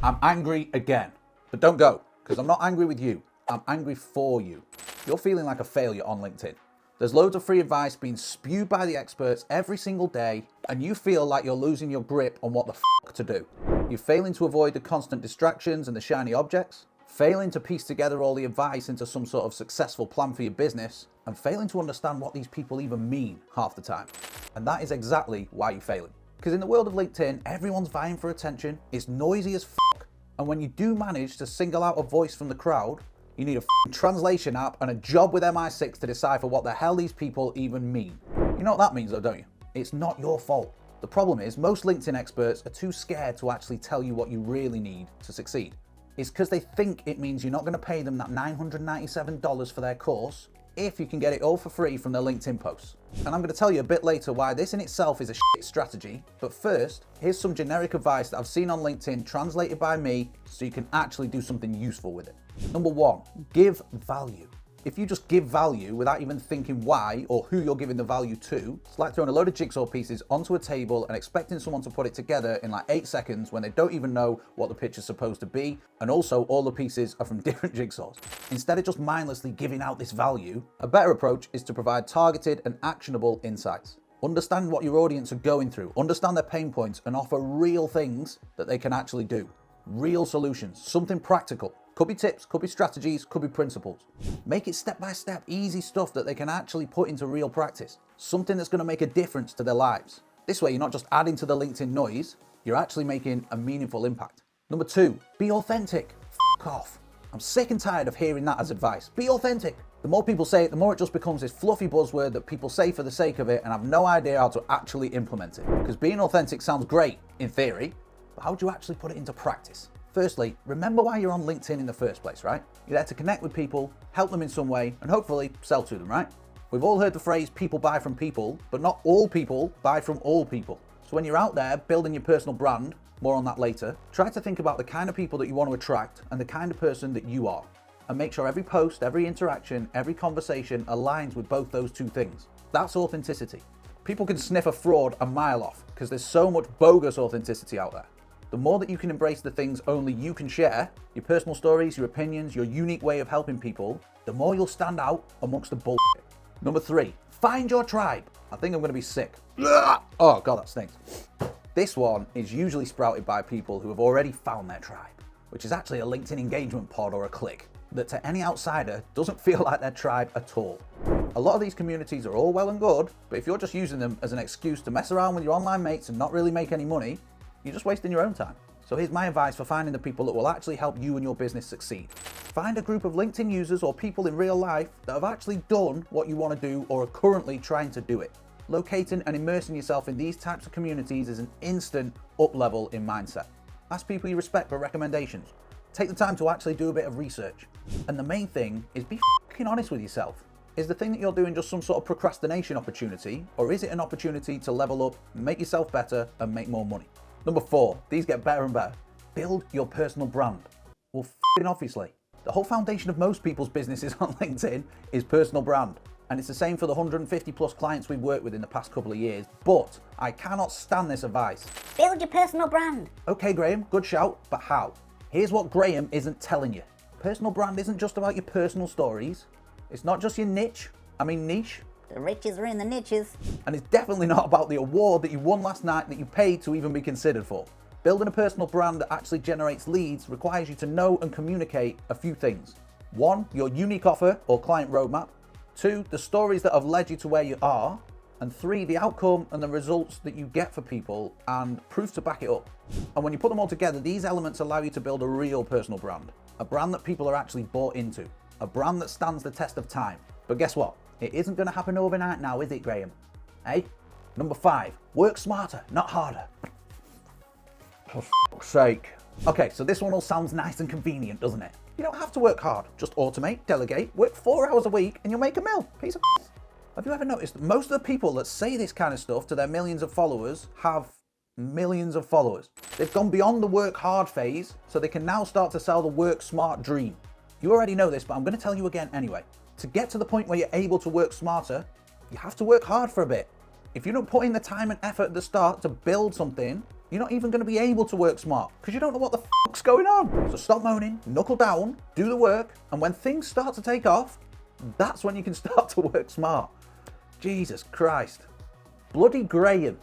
I'm angry again. But don't go, because I'm not angry with you. I'm angry for you. You're feeling like a failure on LinkedIn. There's loads of free advice being spewed by the experts every single day, and you feel like you're losing your grip on what the f*** to do. You're failing to avoid the constant distractions and the shiny objects, failing to piece together all the advice into some sort of successful plan for your business, and failing to understand what these people even mean half the time. And that is exactly why you're failing. Because in the world of LinkedIn, everyone's vying for attention, it's noisy as f***, and when you do manage to single out a voice from the crowd, you need a translation app and a job with MI6 to decipher what the hell these people even mean. You know what that means though, don't you? It's not your fault. The problem is most LinkedIn experts are too scared to actually tell you what you really need to succeed. It's because they think it means you're not going to pay them that $997 for their course if you can get it all for free from their LinkedIn posts. And I'm going to tell you a bit later why this in itself is a shit strategy, but first, here's some generic advice that I've seen on LinkedIn translated by me so you can actually do something useful with it. Number 1, give value. If you just give value without even thinking why or who you're giving the value to, it's like throwing a load of jigsaw pieces onto a table and expecting someone to put it together in like 8 seconds when they don't even know what the picture's supposed to be, and also all the pieces are from different jigsaws. Instead of just mindlessly giving out this value, a better approach is to provide targeted and actionable insights. Understand what your audience are going through, understand their pain points, and offer real things that they can actually do. Real solutions, something practical. Could be tips, could be strategies, could be principles. Make it step-by-step, easy stuff that they can actually put into real practice. Something that's going to make a difference to their lives. This way, you're not just adding to the LinkedIn noise, you're actually making a meaningful impact. Number 2, be authentic. F*** off. I'm sick and tired of hearing that as advice. Be authentic. The more people say it, the more it just becomes this fluffy buzzword that people say for the sake of it and have no idea how to actually implement it. Because being authentic sounds great in theory, but how do you actually put it into practice? Firstly, remember why you're on LinkedIn in the first place, right? You're there to connect with people, help them in some way, and hopefully sell to them, right? We've all heard the phrase people buy from people, but not all people buy from all people. So when you're out there building your personal brand, more on that later, try to think about the kind of people that you want to attract and the kind of person that you are. And make sure every post, every interaction, every conversation aligns with both those two things. That's authenticity. People can sniff a fraud a mile off because there's so much bogus authenticity out there. The more that you can embrace the things only you can share, your personal stories, your opinions, your unique way of helping people, the more you'll stand out amongst the bullshit. Number 3, find your tribe. I think I'm going to be sick. Oh God, that stinks. This one is usually sprouted by people who have already found their tribe, which is actually a LinkedIn engagement pod or a clique that to any outsider doesn't feel like their tribe at all. A lot of these communities are all well and good, but if you're just using them as an excuse to mess around with your online mates and not really make any money, you're just wasting your own time. So here's my advice for finding the people that will actually help you and your business succeed. Find a group of LinkedIn users or people in real life that have actually done what you want to do or are currently trying to do it. Locating and immersing yourself in these types of communities is an instant up level in mindset. Ask people you respect for recommendations. Take the time to actually do a bit of research. And the main thing is be f***ing honest with yourself. Is the thing that you're doing just some sort of procrastination opportunity, or is it an opportunity to level up, make yourself better, and make more money? Number 4, these get better and better. Build your personal brand. Well, f***ing obviously. The whole foundation of most people's businesses on LinkedIn is personal brand. And it's the same for the 150 plus clients we've worked with in the past couple of years. But I cannot stand this advice. Build your personal brand. Okay, Graham, good shout, but how? Here's what Graham isn't telling you. Personal brand isn't just about your personal stories. It's not just your niche. The riches are in the niches. And it's definitely not about the award that you won last night that you paid to even be considered for. Building a personal brand that actually generates leads requires you to know and communicate a few things. 1, your unique offer or client roadmap. 2, the stories that have led you to where you are. And 3, the outcome and the results that you get for people and proof to back it up. And when you put them all together, these elements allow you to build a real personal brand. A brand that people are actually bought into. A brand that stands the test of time. But guess what? It isn't going to happen overnight now, is it, Graham? Hey? Number 5, work smarter, not harder. For fuck's sake. Okay, so this one all sounds nice and convenient, doesn't it? You don't have to work hard. Just automate, delegate, work 4 hours a week, and you'll make a mil. Piece of Have you ever noticed that most of the people that say this kind of stuff to their millions of followers have millions of followers? They've gone beyond the work hard phase, so they can now start to sell the work smart dream. You already know this, but I'm going to tell you again anyway. To get to the point where you're able to work smarter, you have to work hard for a bit. If you don't put in the time and effort at the start to build something, you're not even going to be able to work smart because you don't know what the fuck's going on. So stop moaning, knuckle down, do the work, and when things start to take off, that's when you can start to work smart. Jesus Christ. Bloody Graham.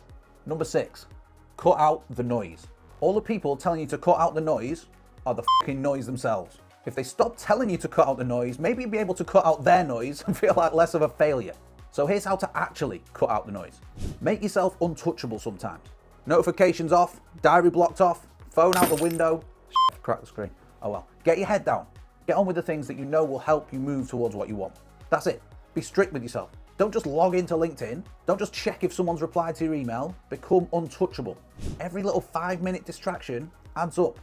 Number 6, cut out the noise. All the people telling you to cut out the noise are the fucking noise themselves. If they stop telling you to cut out the noise, maybe you'll be able to cut out their noise and feel like less of a failure. So here's how to actually cut out the noise. Make yourself untouchable sometimes. Notifications off, diary blocked off, phone out the window. Crack the screen. Oh well. Get your head down. Get on with the things that you know will help you move towards what you want. That's it. Be strict with yourself. Don't just log into LinkedIn. Don't just check if someone's replied to your email. Become untouchable. Every little 5-minute distraction adds up.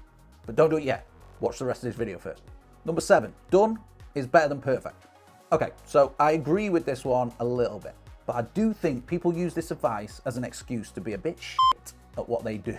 But don't do it yet. Watch the rest of this video first. Number 7, done is better than perfect. Okay, so I agree with this one a little bit, but I do think people use this advice as an excuse to be a bit shit at what they do.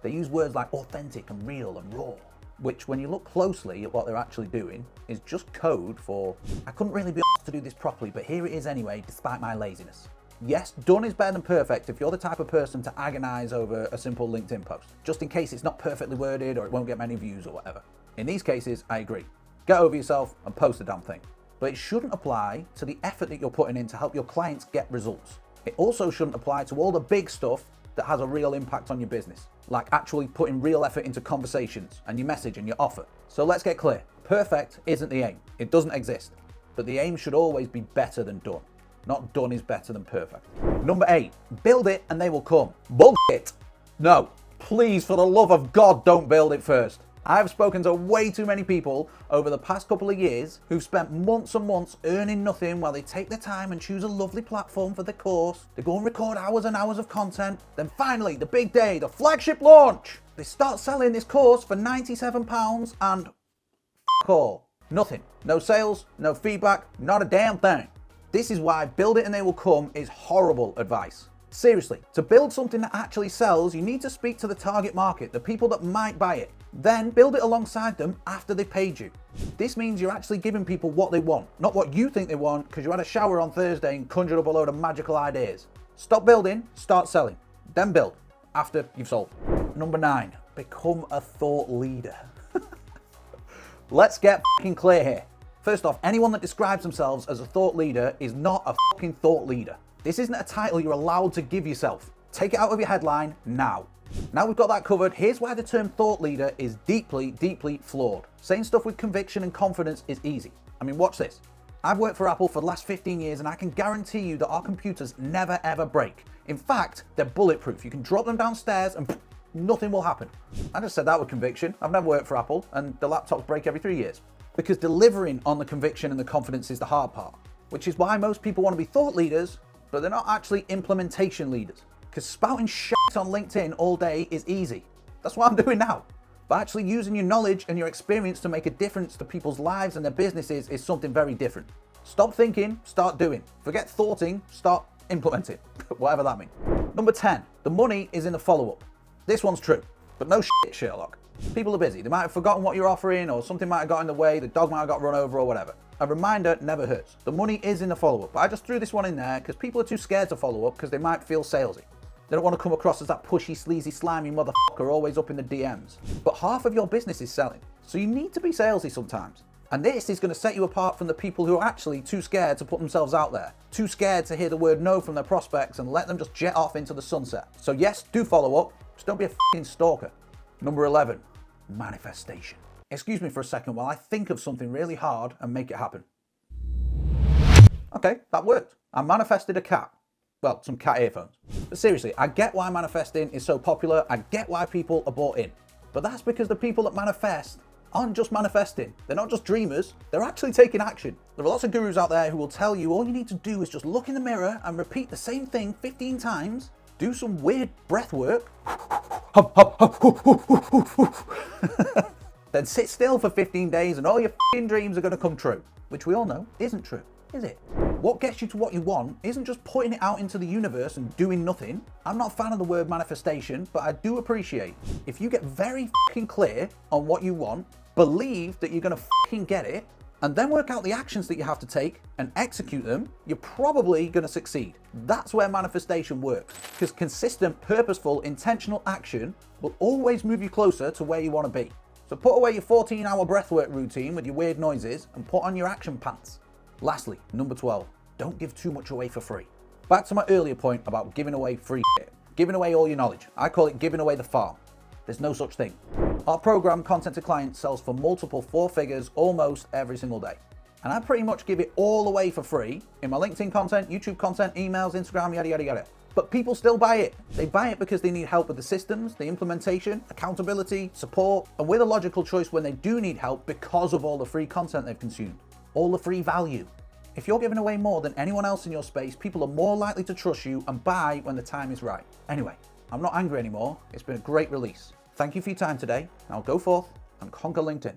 They use words like authentic and real and raw, which when you look closely at what they're actually doing is just code for, I couldn't really be asked to do this properly, but here it is anyway, despite my laziness. Yes, done is better than perfect if you're the type of person to agonize over a simple LinkedIn post, just in case it's not perfectly worded or it won't get many views or whatever. In these cases, I agree. Get over yourself and post the damn thing. But it shouldn't apply to the effort that you're putting in to help your clients get results. It also shouldn't apply to all the big stuff that has a real impact on your business, like actually putting real effort into conversations and your message and your offer. So let's get clear. Perfect isn't the aim. It doesn't exist. But the aim should always be better than done. Not done is better than perfect. Number 8, build it and they will come. Bullshit. No, please, for the love of God, don't build it first. I've spoken to way too many people over the past couple of years who've spent months and months earning nothing while they take their time and choose a lovely platform for the course. They go and record hours and hours of content. Then finally, the big day, the flagship launch. They start selling this course for £97 and f*** all. Nothing. No sales, no feedback, not a damn thing. This is why build it and they will come is horrible advice. Seriously, to build something that actually sells, you need to speak to the target market, the people that might buy it. Then build it alongside them after they've paid you. This means you're actually giving people what they want, not what you think they want because you had a shower on Thursday and conjured up a load of magical ideas. Stop building, start selling. Then build after you've sold. Number 9, become a thought leader. Let's get fucking clear here. First off, anyone that describes themselves as a thought leader is not a fucking thought leader. This isn't a title you're allowed to give yourself. Take it out of your headline now. Now we've got that covered, here's why the term thought leader is deeply, deeply flawed. Saying stuff with conviction and confidence is easy. I mean, watch this. I've worked for Apple for the last 15 years and I can guarantee you that our computers never ever break. In fact, they're bulletproof. You can drop them downstairs and nothing will happen. I just said that with conviction. I've never worked for Apple and the laptops break every 3 years. Because delivering on the conviction and the confidence is the hard part, which is why most people want to be thought leaders, but they're not actually implementation leaders. Because spouting shit on LinkedIn all day is easy. That's what I'm doing now. But actually using your knowledge and your experience to make a difference to people's lives and their businesses is something very different. Stop thinking, start doing. Forget thoughting, start implementing. Whatever that means. Number 10, the money is in the follow-up. This one's true, but no shit, Sherlock. People are busy. They might have forgotten what you're offering or something might have got in the way, the dog might have got run over or whatever. A reminder never hurts. The money is in the follow-up, but I just threw this one in there because people are too scared to follow up because they might feel salesy. They don't want to come across as that pushy, sleazy, slimy motherfucker always up in the DMs. But half of your business is selling, so you need to be salesy sometimes. And this is going to set you apart from the people who are actually too scared to put themselves out there, too scared to hear the word no from their prospects and let them just jet off into the sunset. So yes, do follow up, just don't be a fucking stalker. Number 11, manifestation. Excuse me for a second while I think of something really hard and make it happen. Okay, that worked. I manifested a cat. Well, some cat earphones. But seriously, I get why manifesting is so popular. I get why people are bought in. But that's because the people that manifest aren't just manifesting. They're not just dreamers. They're actually taking action. There are lots of gurus out there who will tell you all you need to do is just look in the mirror and repeat the same thing 15 times, do some weird breath work, then sit still for 15 days and all your f***ing dreams are going to come true. Which we all know isn't true, is it? What gets you to what you want isn't just putting it out into the universe and doing nothing. I'm not a fan of the word manifestation, but I do appreciate if you get very f***ing clear on what you want, believe that you're going to f***ing get it, and then work out the actions that you have to take and execute them, you're probably going to succeed. That's where manifestation works, because consistent, purposeful, intentional action will always move you closer to where you want to be. So put away your 14-hour breathwork routine with your weird noises and put on your action pants. Lastly, number 12, don't give too much away for free. Back to my earlier point about giving away free shit. Giving away all your knowledge. I call it giving away the farm. There's no such thing. Our program, Content to Client, sells for multiple 4 figures almost every single day. And I pretty much give it all away for free in my LinkedIn content, YouTube content, emails, Instagram, yada, yada, yada. But people still buy it. They buy it because they need help with the systems, the implementation, accountability, support, and we're the logical choice when they do need help because of all the free content they've consumed, all the free value. If you're giving away more than anyone else in your space, people are more likely to trust you and buy when the time is right. Anyway, I'm not angry anymore. It's been a great release. Thank you for your time today. Now go forth and conquer LinkedIn.